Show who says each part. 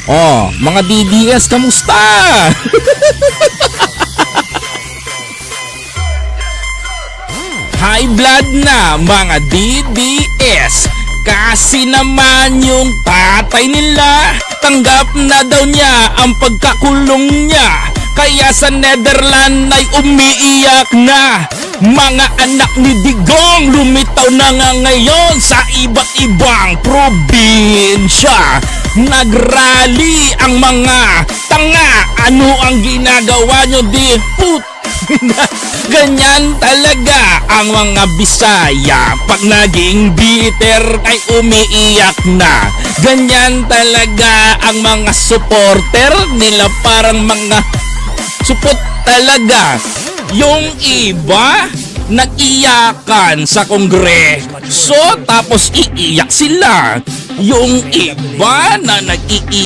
Speaker 1: Oh, mga DDS, kamusta? High blood na mga DDS, kasi naman yung tatay nila tanggap na daw niya ang pagkakulong niya, kaya sa Netherlands ay umiiyak na. Mga anak ni Digong lumitaw na nga ngayon sa iba't ibang probinsya. Nagrally ang mga tanga. Ano ang ginagawa nyo di put? Ganyan talaga ang mga Bisaya. Pag naging bitter ay umiiyak na. Ganyan talaga ang mga supporter nila, parang mga supot talaga. Yung iba nag-iyakan sa Kongreso tapos iiyak sila. Yung iba na nag-iiyak